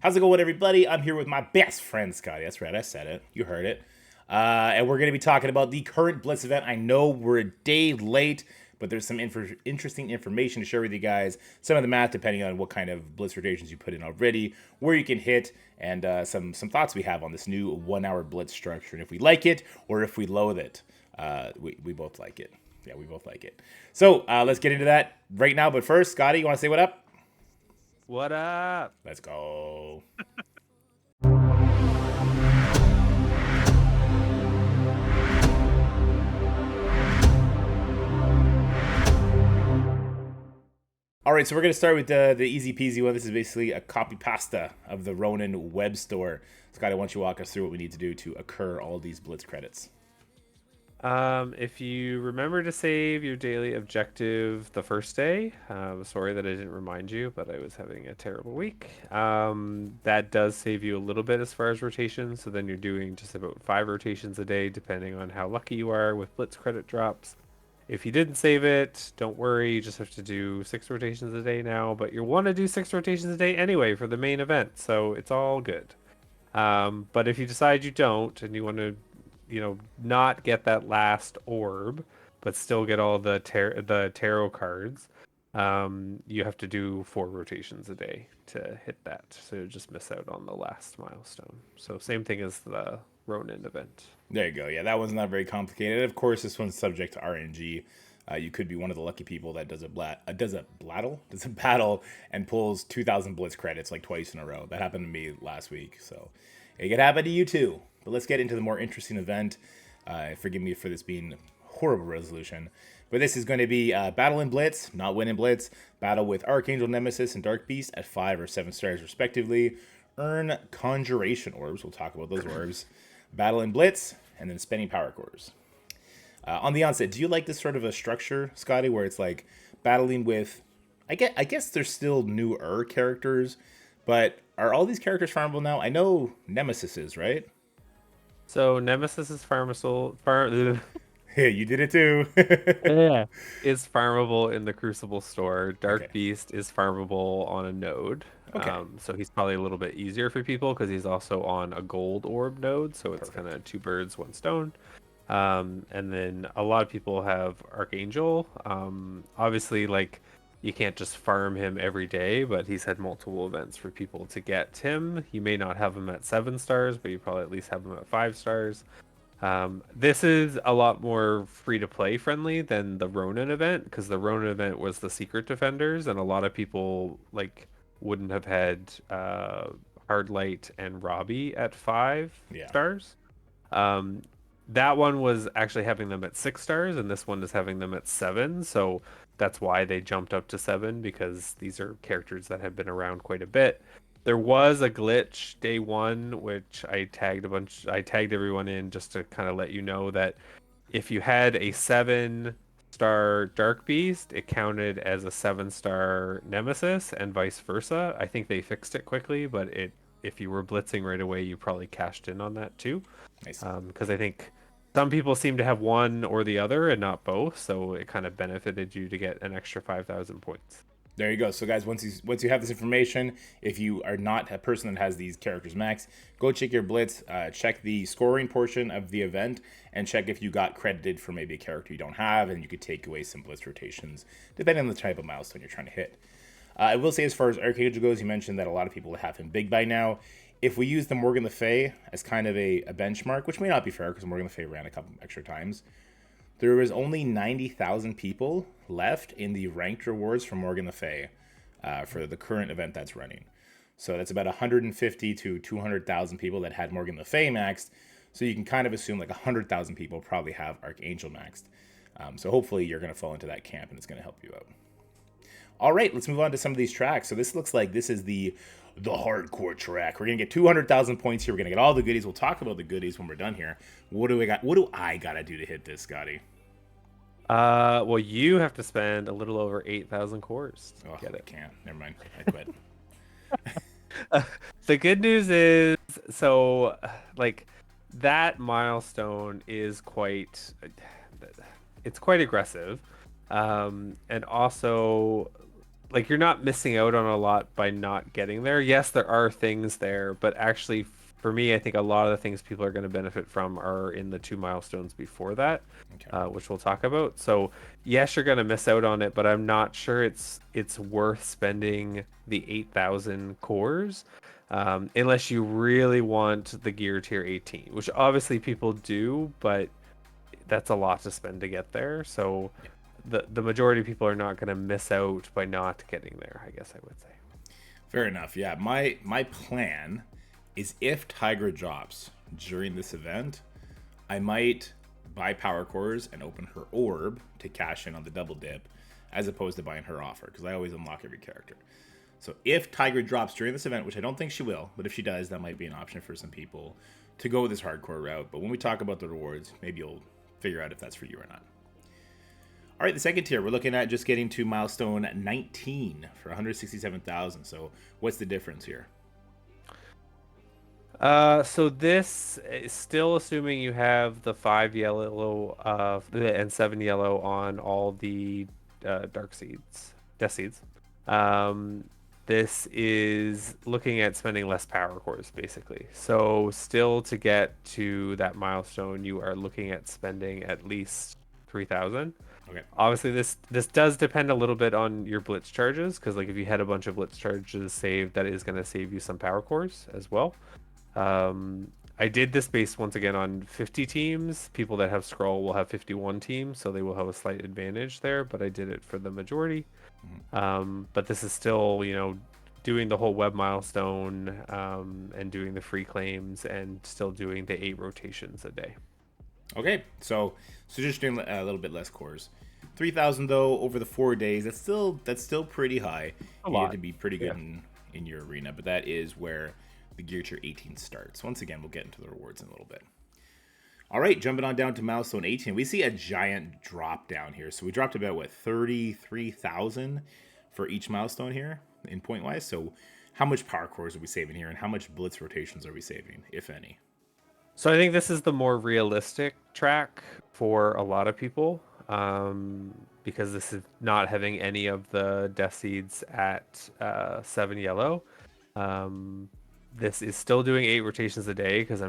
How's it going, everybody? I'm here with my best friend, Scotty. That's right, I said it. You heard it. And we're going to be talking about the current Blitz event. I know we're a day late, but there's some interesting information to share with you guys. Some of the math, depending on what kind of Blitz rotations you put in already, where you can hit, and some thoughts we have on this new 1 hour Blitz structure. And if we like it or if we loathe it, we both like it. Yeah, we both like it. So let's get into that right now. But first, Scotty, you want to say what up? What up? Let's go. All right, so we're going to start with the easy peasy one. This is basically a copy pasta of the Ronin web store. Scotty, why don't you walk us through what we need to do to occur all these Blitz credits? If you remember to save your daily objective the first day, sorry that I didn't remind you, but I was having a terrible week. That does save you a little bit as far as rotations. So then you're doing just about 5 rotations a day, depending on how lucky you are with Blitz credit drops. If you didn't save it, don't worry. You just have to do 6 rotations a day now, but you want to do 6 rotations a day anyway for the main event, so it's all good. But if you decide you don't and you want to not get that last orb, but still get all the tarot cards, you have to do 4 rotations a day to hit that. So you just miss out on the last milestone. So same thing as the Ronin event. There you go. Yeah, that one's not very complicated. Of course, this one's subject to RNG. You could be one of the lucky people that does a battle and pulls 2,000 Blitz credits like twice in a row. That happened to me last week, so it could happen to you too. But let's get into the more interesting event. Forgive me for this being horrible resolution, but this is going to be Battle in Blitz, not Win in Blitz. Battle with Archangel, Nemesis, and Dark Beast at 5 or 7 stars respectively. Earn Conjuration Orbs. We'll talk about those orbs. Battle in Blitz, and then spending power cores. On the onset, do you like this sort of a structure, Scotty, where it's like battling with, I guess there's still newer characters, but are all these characters farmable now? I know Nemesis is, right? So Nemesis is Hey, you did it too. yeah, is farmable in the Crucible store. Okay. Dark Beast is farmable on a node. Okay. So he's probably a little bit easier for people because he's also on a gold orb node. So it's kind Perfect. of 2 birds, 1 stone. And then a lot of people have Archangel. Obviously, like you can't just farm him every day, but he's had multiple events for people to get him. You may not have him at 7 stars, but you probably at least have him at 5 stars. This is a lot more free to play friendly than the Ronin event because the Ronin event was the secret defenders, and a lot of people like wouldn't have had Hardlight and Robbie at 5 Yeah. stars. That one was actually having them at 6 stars, and this one is having them at 7. So that's why they jumped up to 7 because these are characters that have been around quite a bit. There was a glitch day 1, which I tagged everyone in just to kind of let you know that if you had a 7-star Dark Beast, it counted as a 7-star Nemesis and vice versa. I think they fixed it quickly, but if you were blitzing right away, you probably cashed in on that too. Nice. Because I think some people seem to have one or the other and not both, so it kind of benefited you to get an extra 5,000 points. There you go. So, guys, once you have this information, if you are not a person that has these characters max, go check your Blitz, check the scoring portion of the event, and check if you got credited for maybe a character you don't have, and you could take away some Blitz rotations, depending on the type of milestone you're trying to hit. I will say, as far as Archangel goes, you mentioned that a lot of people have him big by now. If we use the Morgan Le Fay as kind of a benchmark, which may not be fair because Morgan Le Fay ran a couple extra times, there was only 90,000 people left in the ranked rewards for Morgan Le Fay for the current event that's running. So that's about 150 to 200,000 people that had Morgan Le Fay maxed. So you can kind of assume like 100,000 people probably have Archangel maxed. So hopefully you're going to fall into that camp and it's going to help you out. All right, let's move on to some of these tracks. So this looks like this is the hardcore track. We're gonna get 200,000 points here. We're gonna get all the goodies. We'll talk about the goodies when we're done here. What do I gotta do to hit this, Scotty? Well, you have to spend a little over 8,000 cores to get I it. can't. Never mind. I quit. The good news is, so like that milestone is it's quite aggressive, and also like you're not missing out on a lot by not getting there. Yes, there are things there, but actually for me, I think a lot of the things people are going to benefit from are in the 2 milestones before that, Okay. which we'll talk about. So yes, you're going to miss out on it, but I'm not sure it's worth spending the 8,000 cores, unless you really want the gear tier 18, which obviously people do, but that's a lot to spend to get there. So the majority of people are not going to miss out by not getting there, I guess I would say. Fair enough. Yeah, my plan is if Tigra drops during this event, I might buy power cores and open her orb to cash in on the double dip, as opposed to buying her offer, because I always unlock every character. So if Tigra drops during this event, which I don't think she will, but if she does, that might be an option for some people to go this hardcore route. But when we talk about the rewards, maybe you'll figure out if that's for you or not. All right, the second tier, we're looking at just getting to milestone 19 for 167,000. So what's the difference here? So this is still assuming you have the 5 yellow and 7 yellow on all the dark seeds, death seeds. This is looking at spending less power cores basically. So still to get to that milestone, you are looking at spending at least 3,000. Okay. Obviously, this does depend a little bit on your blitz charges, because like if you had a bunch of blitz charges saved, that is going to save you some power cores as well. I did this based once again on 50 teams. People that have scroll will have 51 teams, so they will have a slight advantage there, but I did it for the majority. But this is still, doing the whole web milestone, and doing the free claims and still doing the 8 rotations a day. Okay, so just doing a little bit less cores. 3,000 though over the 4 days. That's still pretty high. You need to be pretty good in your arena, but that is where the gear tier 18 starts. Once again, we'll get into the rewards in a little bit. All right, jumping on down to milestone 18, we see a giant drop down here. So we dropped about 33,000 for each milestone here in point wise. So how much power cores are we saving here, and how much blitz rotations are we saving, if any? So I think this is the more realistic track for a lot of people, because this is not having any of the death seeds at 7 yellow. This is still doing 8 rotations a day, because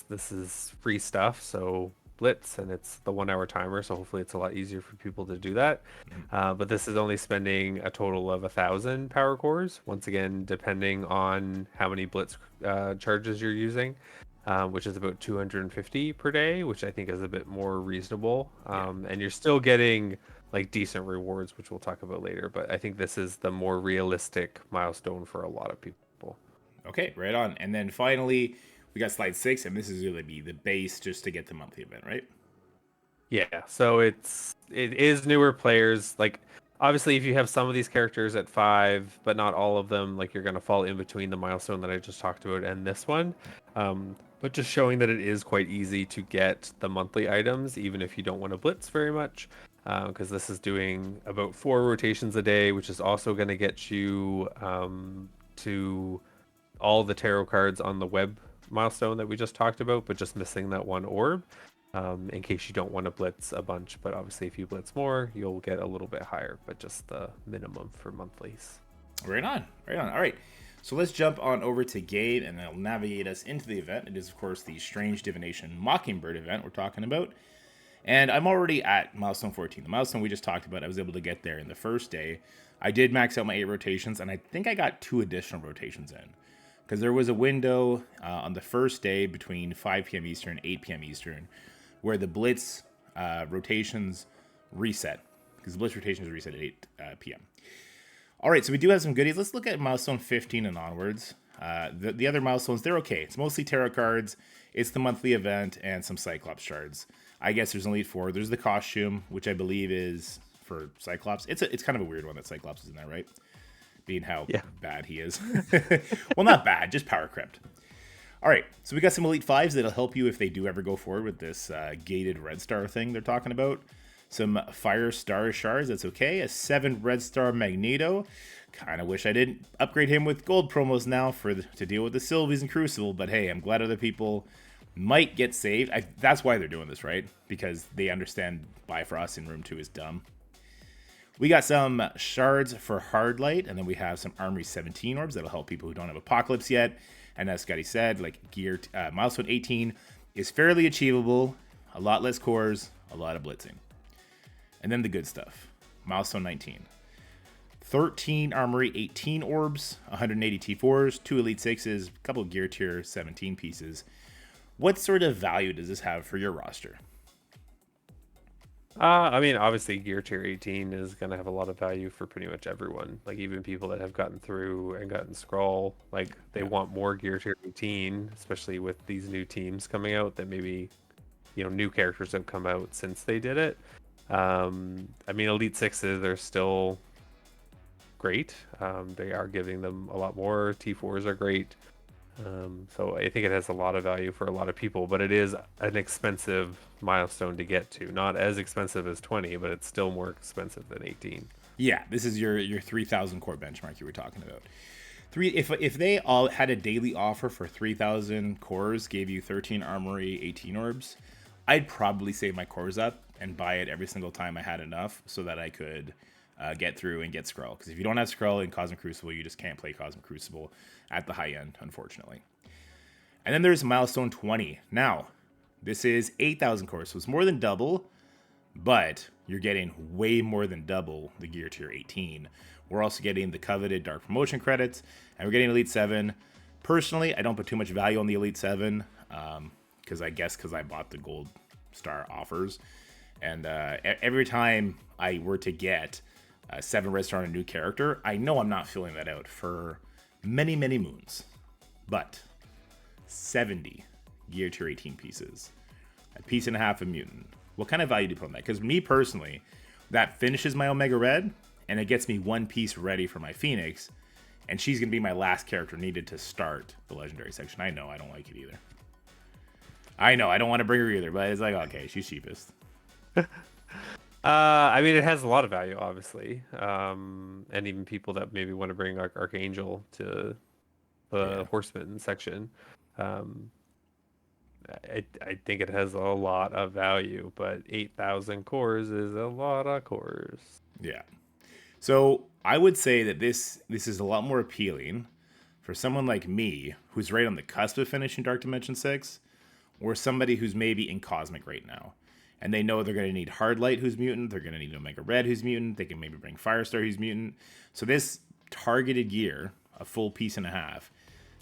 this is free stuff, so blitz, and it's the 1-hour timer, so hopefully it's a lot easier for people to do that. But this is only spending a total of 1,000 power cores, once again depending on how many blitz charges you're using. Which is about 250 per day, which I think is a bit more reasonable. And you're still getting like decent rewards, which we'll talk about later. But I think this is the more realistic milestone for a lot of people. Okay, right on. And then finally, we got slide 6, and this is going to be the base just to get the monthly event, right? Yeah, so it is newer players. Like obviously, if you have some of these characters at 5, but not all of them, like you're gonna fall in between the milestone that I just talked about and this one. But just showing that it is quite easy to get the monthly items, even if you don't want to blitz very much, because this is doing about 4 rotations a day, which is also going to get you to all the tarot cards on the web milestone that we just talked about, but just missing that one orb, in case you don't want to blitz a bunch. But obviously, if you blitz more, you'll get a little bit higher, but just the minimum for monthlies. Right on. All right. So let's jump on over to Gabe, and they'll navigate us into the event. It is, of course, the Strange Divination Mockingbird event we're talking about. And I'm already at milestone 14. The milestone we just talked about, I was able to get there in the first day. I did max out my 8 rotations, and I think I got 2 additional rotations in. Because there was a window on the first day between 5 p.m. Eastern and 8 p.m. Eastern where the Blitz rotations reset. Because the Blitz rotations reset at 8 p.m. All right, so we do have some goodies. Let's look at milestone 15 and onwards. The other milestones, they're okay. It's mostly tarot cards. It's the monthly event and some Cyclops shards. I guess there's only 4. There's the costume, which I believe is for Cyclops. It's kind of a weird one that Cyclops is in there, right? Being how bad he is. Well, not bad, just power crept. All right, so we got some Elite 5s that'll help you if they do ever go forward with this gated Red Star thing they're talking about. Some Fire Star Shards, that's okay. A 7 Red Star Magneto. Kind of wish I didn't upgrade him with gold promos now to deal with the Sylvies and Crucible, but hey, I'm glad other people might get saved. That's why they're doing this, right? Because they understand Bifrost in Room 2 is dumb. We got some shards for hard light, and then we have some Armory 17 orbs that'll help people who don't have Apocalypse yet. And as Scotty said, like gear milestone 18 is fairly achievable, a lot less cores, a lot of blitzing. And then the good stuff, milestone 19. 13 Armory 18 orbs, 180 T4s, 2 Elite 6s, a couple gear tier 17 pieces. What sort of value does this have for your roster? I mean, obviously, Gear Tier 18 is going to have a lot of value for pretty much everyone. Like, even people that have gotten through and gotten Scroll, like, they want more Gear Tier 18, especially with these new teams coming out that maybe, new characters have come out since they did it. I mean, Elite 6s are still great. They are giving them a lot more. T4s are great. So I think it has a lot of value for a lot of people, but it is an expensive milestone to get to. Not as expensive as 20, but it's still more expensive than 18. Yeah, this is your 3,000 core benchmark you were talking about. If they all had a daily offer for 3,000 cores, gave you 13 Armory 18 orbs, I'd probably save my cores up and buy it every single time I had enough so that I could get through and get Skrull. Because if you don't have Skrull in Cosmic Crucible, you just can't play Cosmic Crucible at the high end, unfortunately. And then there's Milestone 20. Now, this is 8,000 cores, so it's more than double, but you're getting way more than double the Gear Tier 18. We're also getting the coveted Dark Promotion credits, and we're getting Elite 7. Personally, I don't put too much value on the Elite 7, because I bought the Gold Star offers. And every time I were to get 7 red star on a new character, I know I'm not filling that out for many, many moons. But 70 Gear Tier 18 pieces, a piece and a half of Mutant. What kind of value do you put on that? Because me personally, that finishes my Omega Red, and it gets me one piece ready for my Phoenix, and she's going to be my last character needed to start the Legendary section. I know, I don't like it either. I know, I don't want to bring her either, but it's like, okay, she's cheapest. I mean, it has a lot of value, obviously, and even people that maybe want to bring Archangel to the Horseman section. I think it has a lot of value, but 8,000 cores is a lot of cores. Yeah. So I would say that this is a lot more appealing for someone like me who's right on the cusp of finishing Dark Dimension 6, or somebody who's maybe in Cosmic right now. And they know they're going to need Hard Light, who's mutant. They're going to need Omega Red, who's mutant. They can maybe bring Firestar, who's mutant. So this targeted gear, a full piece and a half,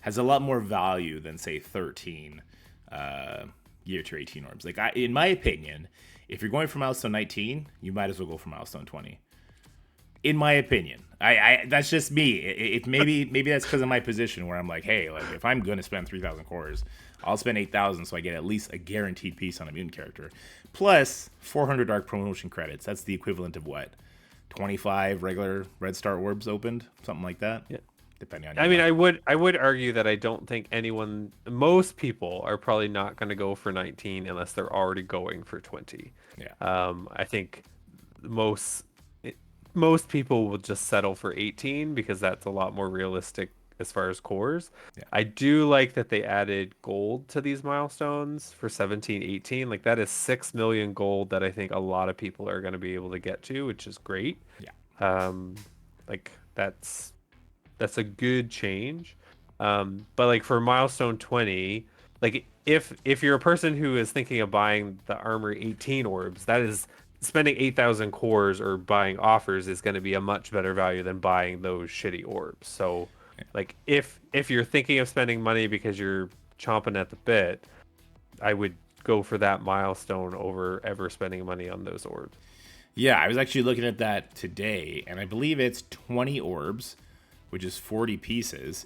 has a lot more value than, say, 13 Gear Tier 18 orbs. Like, in my opinion, if you're going for Milestone 19, you might as well go for Milestone 20. In my opinion, I that's just me. Maybe that's because of my position where I'm like, hey, like if I'm going to spend 3,000 cores, I'll spend 8,000 so I get at least a guaranteed piece on a mutant character. Plus 400 Dark Promotion credits. That's the equivalent of what? 25 regular Red Star orbs opened? Something like that? Yeah. Depending on I mean, I would argue that I don't think most people are probably not going to go for 19 unless they're already going for 20. Yeah. I think most people will just settle for 18 because that's a lot more realistic as far as cores. Yeah. I do like that they added gold to these milestones for 17, 18. Like that is 6 million gold that I think a lot of people are going to be able to get to, which is great. Yeah. Like that's a good change. But like for milestone 20, like if you're a person who is thinking of buying the Armor 18 orbs, that is spending 8,000 cores or buying offers is going to be a much better value than buying those shitty orbs. So like if you're thinking of spending money because you're chomping at the bit, I would go for that milestone over ever spending money on those orbs. Yeah, I was actually looking at that today, and I believe it's 20 orbs, which is 40 pieces,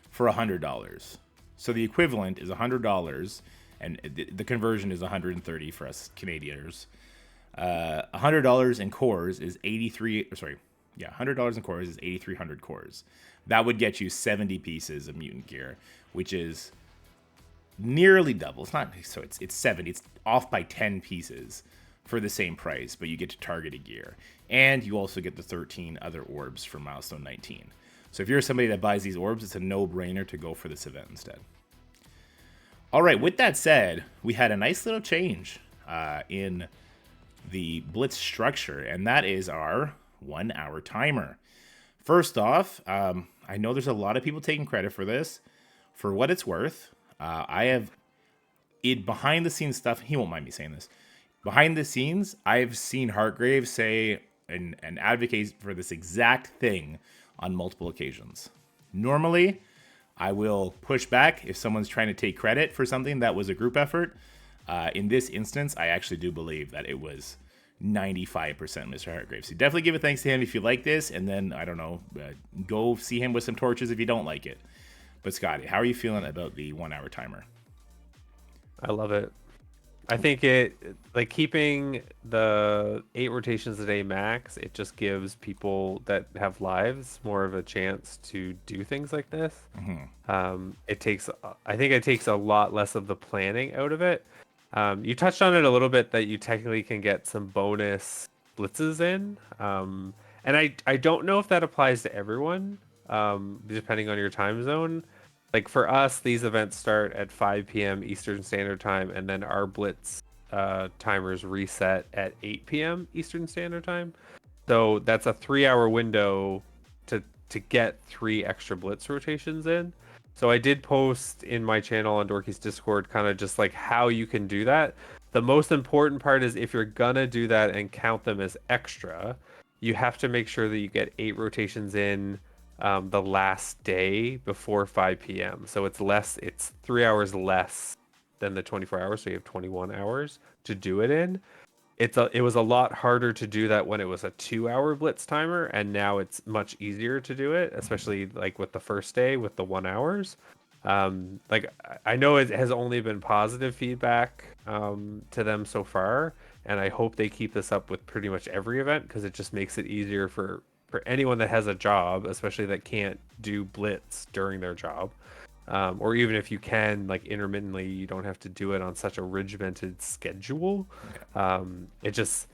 for $100. So the equivalent is $100, and the conversion is $130 for us Canadians. $100 in cores is $100 in cores is 8,300 cores. That would get you 70 pieces of mutant gear, which is nearly double. It's not, so it's 70. It's off by 10 pieces for the same price, but you get to targeted gear, and you also get the 13 other orbs for milestone 19. So if you're somebody that buys these orbs, it's a no-brainer to go for this event instead. All right, with that said, we had a nice little change in the Blitz structure, and that is our 1 hour timer. First off, I know there's a lot of people taking credit for this. For what it's worth, I have it behind the scenes stuff. He won't mind me saying this. Behind the scenes, I've seen Hartgrave say and advocate for this exact thing on multiple occasions. Normally, I will push back if someone's trying to take credit for something that was a group effort. In this instance, I actually do believe that it was 95% Mr. Hartgrave. So definitely give a thanks to him if you like this, and then, I don't know, go see him with some torches if you don't like it. But Scotty, how are you feeling about the 1 hour timer? I love it. I think it, like, keeping the 8 rotations a day max, it just gives people that have lives more of a chance to do things like this. It takes, I think it takes a lot less of the planning out of it. You touched on it a little bit that you technically can get some bonus blitzes in. And I don't know if that applies to everyone, depending on your time zone. Like for us, these events start at 5 p.m. Eastern Standard Time, and then our Blitz timers reset at 8 p.m. Eastern Standard Time. So that's a 3-hour window to get 3 extra Blitz rotations in. So I did post in my channel on Dorky's Discord kind of just like how you can do that. The most important part is if you're gonna do that and count them as extra, you have to make sure that you get 8 rotations in the last day before 5 p.m. So it's 3 hours less than the 24 hours. So you have 21 hours to do it in. It was a lot harder to do that when it was a 2-hour Blitz timer, and now it's much easier to do it, especially like with the first day with the 1 hours. Like I know it has only been positive feedback to them so far, and I hope they keep this up with pretty much every event because it just makes it easier for anyone that has a job, especially that can't do Blitz during their job. Or even if you can, like intermittently, you don't have to do it on such a regimented schedule. It just,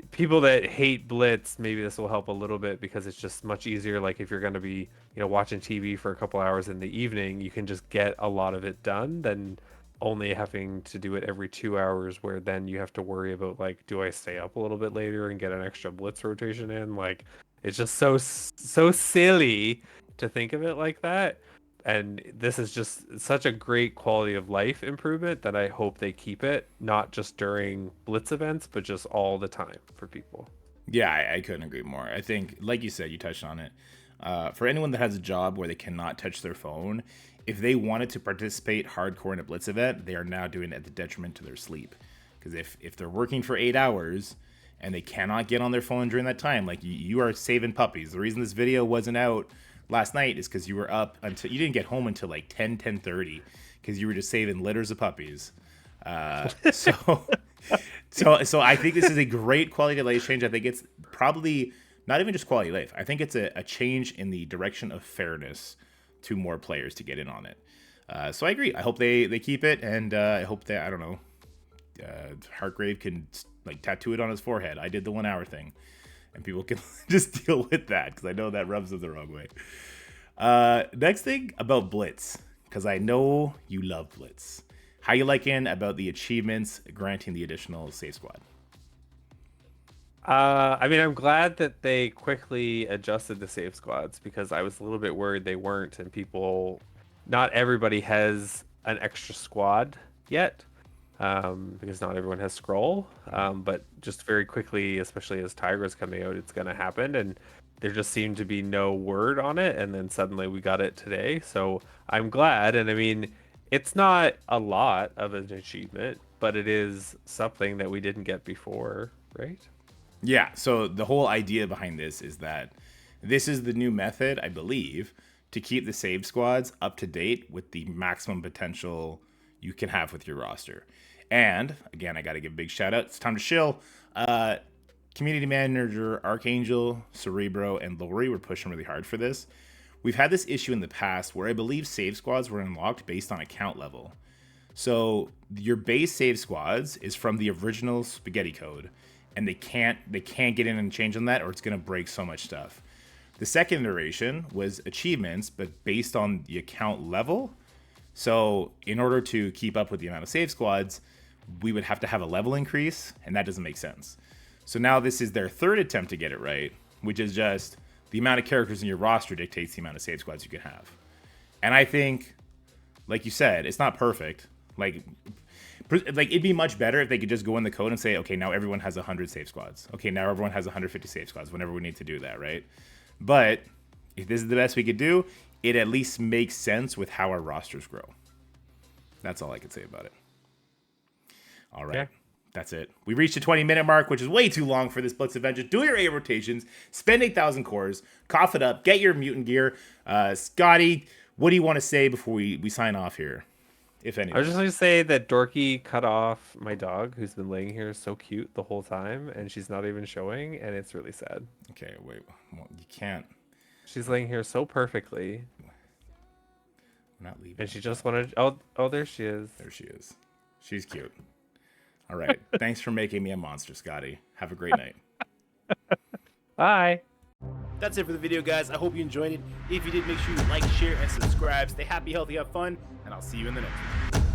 people that hate Blitz, maybe this will help a little bit because it's just much easier. Like if you're going to be, watching TV for a couple hours in the evening, you can just get a lot of it done than only having to do it every 2 hours, where then you have to worry about like, do I stay up a little bit later and get an extra Blitz rotation in? Like, it's just so silly to think of it like that. And this is just such a great quality of life improvement that I hope they keep it, not just during Blitz events, but just all the time for people. Yeah, I couldn't agree more. I think, like you said, you touched on it. For anyone that has a job where they cannot touch their phone, if they wanted to participate hardcore in a Blitz event, they are now doing it at the detriment to their sleep. Because if they're working for 8 hours and they cannot get on their phone during that time, like you are saving puppies. The reason this video wasn't out last night is because you were up until, you didn't get home until like 10:30 because you were just saving litters of puppies. So I think this is a great quality of life change. I think it's probably not even just quality of life. I think it's a change in the direction of fairness to more players to get in on it. So I agree. I hope they keep it, and I hope that, I don't know, Hartgrave can like tattoo it on his forehead. I did the 1 hour thing. And people can just deal with that, because I know that rubs them the wrong way. Next thing about Blitz, because I know you love Blitz. How you liking about the achievements granting the additional save squad? I mean, I'm glad that they quickly adjusted the save squads, because I was a little bit worried they weren't, and not everybody has an extra squad yet. Because not everyone has scroll, but just very quickly, especially as Tigra's coming out, it's going to happen, and there just seemed to be no word on it, and then suddenly we got it today, so I'm glad. And I mean, it's not a lot of an achievement, but it is something that we didn't get before, right? Yeah, so the whole idea behind this is that this is the new method, I believe, to keep the save squads up to date with the maximum potential you can have with your roster. And again, I got to give a big shout out. It's time to shill. Community manager Archangel, Cerebro, and Lori were pushing really hard for this. We've had this issue in the past where I believe save squads were unlocked based on account level. So your base save squads is from the original spaghetti code, and they can't get in and change on that, or it's going to break so much stuff. The second iteration was achievements, but based on the account level. So in order to keep up with the amount of save squads, we would have to have a level increase, and that doesn't make sense. So now this is their third attempt to get it right, which is just the amount of characters in your roster dictates the amount of save squads you can have. And I think, like you said, it's not perfect. Like it'd be much better if they could just go in the code and say, okay, now everyone has 100 save squads. Okay, now everyone has 150 save squads whenever we need to do that, right? But if this is the best we could do, it at least makes sense with how our rosters grow. That's all I could say about it. All right. Yeah. That's it. We reached the 20-minute mark, which is way too long for this Blitz event. Just do your 8 rotations, spend 8,000 cores, cough it up, get your mutant gear. Scotty, what do you want to say before we sign off here, if anything? I was just going to say that Dorky cut off my dog, who's been laying here so cute the whole time, and she's not even showing, and it's really sad. Okay, wait. Well, you can't. She's laying here so perfectly. We're not leaving. And she just wanted... Oh, there she is. There she is. She's cute. All right. Thanks for making me a monster, Scotty. Have a great night. Bye. That's it for the video, guys. I hope you enjoyed it. If you did, make sure you like, share, and subscribe. Stay happy, healthy, have fun, and I'll see you in the next one.